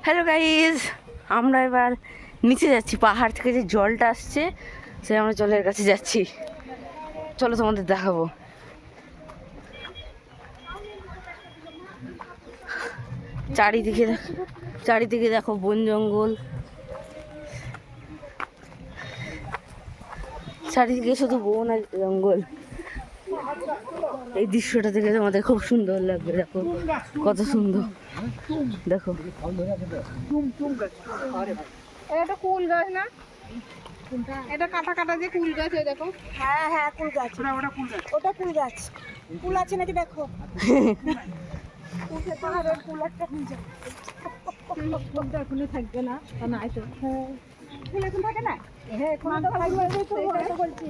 Hello guys, আমরা এবার নিচে যাচ্ছি। পাহাড় থেকে যে জলটা আসছে সে আমরা জলের কাছে যাচ্ছি। চলো তোমাদের দেখাবো। চারিদিকে দেখো বন জঙ্গল, চারিদিকে শুধু বন আর জঙ্গল। এই দৃশ্যটা দেখে তোমাদের খুব সুন্দর লাগবে। দেখো কত সুন্দর, দেখো। এটা কুল গাছ না? এটা কাটা কাটা যে কুল গাছ, ওই দেখো। হ্যাঁ হ্যাঁ, কুল গাছ। ওটা কুল গাছ। কুল আছে নাকি দেখো। পাহাড়ের কুল একটা কুল গাছ। কুলটা এখনো থাকবে না, তা নাই তো। কুল এখন থাকে না? হ্যাঁ, এখন তো থাকবে, তো বলছি।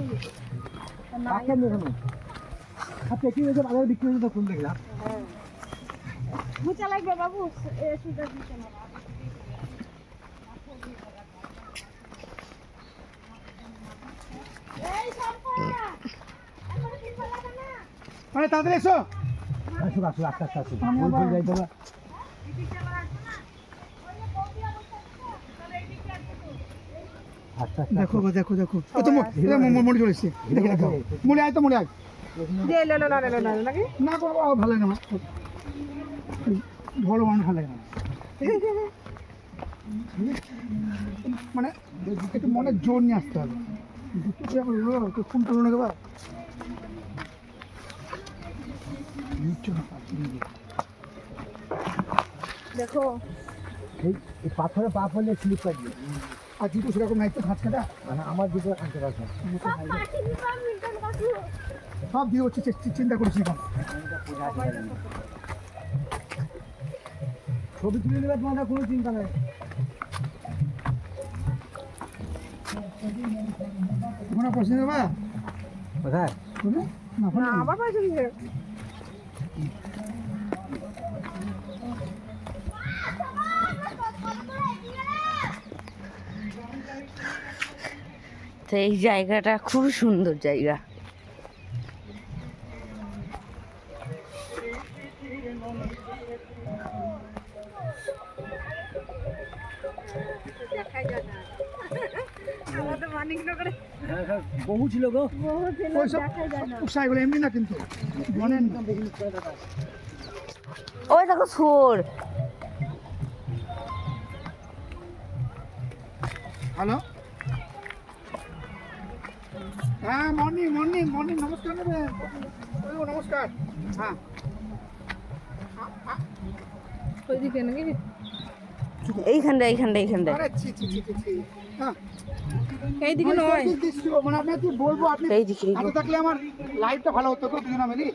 ঘুচা লাগবে বাবু, সুন্দর ঘুচা না। মানে তাড়াতাড়ি এসো, আসুক আসুক, আস্তে আস্তে আসুক, ভুল ভুল যাই দেবা। দেখো দেখো দেখো, ও তো মনে চলেছে। দেখে দেখো, মনে আয় তো, মনে আয় নাকি না, ভালো লাগে না, ভালো মানুষ ভালো লাগে না। মানে একটু মনের জোর নিয়ে আসতে হবে। ফোন করলো না দেবা। দেখো, এই পাথরে পা পড়লে স্লিপ কাটবে। আর জুতো সেরকম নাই তো, খাঁচ কাটা। আমার জুতো আনতে পারছে, সব দিয়ে হচ্ছে, চিন্তা করছি না। ছবি তুলে নেবে, তোমাদের কোনো চিন্তা নেই। ওখানে পছন্দ দেবা কোথায়? আবার পাইছো দিছে। তো এই জায়গাটা খুব সুন্দর জায়গা। বহু ছিল গো, এগুলো এমনি না কিন্তু বনেন। ওই দেখো সোর। হ্যালো, হ্যাঁ, মর্নিং মর্নিং মর্নিং, নমস্কার নেবেন। নমস্কার। হ্যাঁ, ওইদিকে নাকি? এইখানটা। আরে ছি ছি ছি ছি ছি। হ্যাঁ, এইদিকে নয়, মানে আপনাকে বলবো, আপনি এইদিকে। হাতে থাকলে আমার লাইফটা ভালো হতো তো, দুজনে মিলি।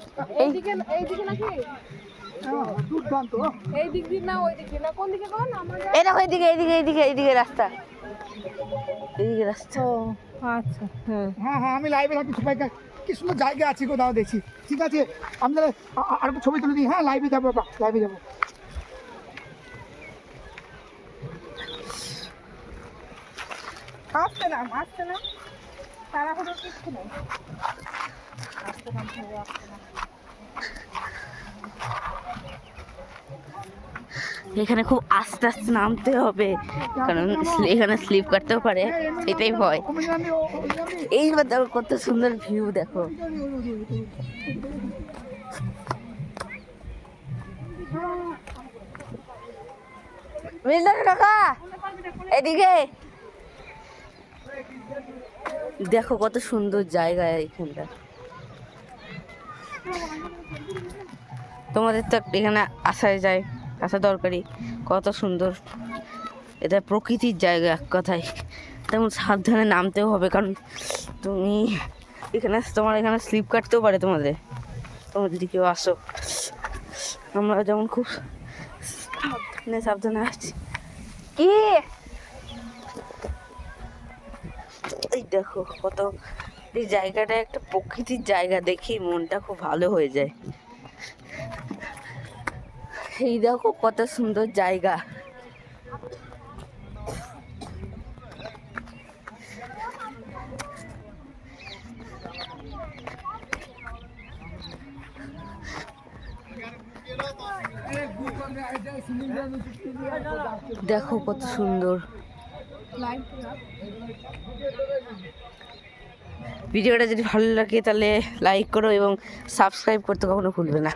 এইদিকে নাকি? দুর্দান্ত। এই দিক দিয়ে না, ওই দিক দিয়ে না, কোন দিকে কোন? আমরা এই দেখো এইদিকে রাস্তা, এইদিকে রাস্তা। ও আচ্ছা, হ্যাঁ হ্যাঁ হ্যাঁ, আমি লাইভে থাকি, সবাইকে কি সুন্দর জায়গা আছে গো, দাও দেখছি। ঠিক আছে, আমরা আর একটু ছবি তুলে দিই। হ্যাঁ, লাইভে যাবো, লাইভে যাবো। আসতে না, তাড়াহুড়ো কিছু নেই। আসতে না। এখানে খুব আস্তে আস্তে নামতে হবে, কারণ এখানে স্লিপ কাটতেও পারে, এটাই ভয়। এইবার দেখো কত সুন্দর ভিউ, দেখো। কাকা এদিকে দেখো, কত সুন্দর জায়গা এখানটা। তোমাদের তো এখানে আসা দরকারি। কত সুন্দর, এটা প্রকৃতির জায়গা এক কথায়। তেমন সাবধানে নামতেও হবে, কারণ তুমি তোমার এখানে স্লিপ কাটতেও পারে তোমাদের যদি কেউ আসো। আমরা যেমন খুব সাবধানে আসছি। কি এই দেখো কত, এই জায়গাটা একটা প্রকৃতির জায়গা, দেখি মনটা খুব ভালো হয়ে যায়। এই দেখো কত সুন্দর জায়গা। দেখো কত সুন্দর। ভিডিওটা যদি ভালো লাগে তাহলে লাইক করো এবং সাবস্ক্রাইব করতে কখনো ভুলবে না।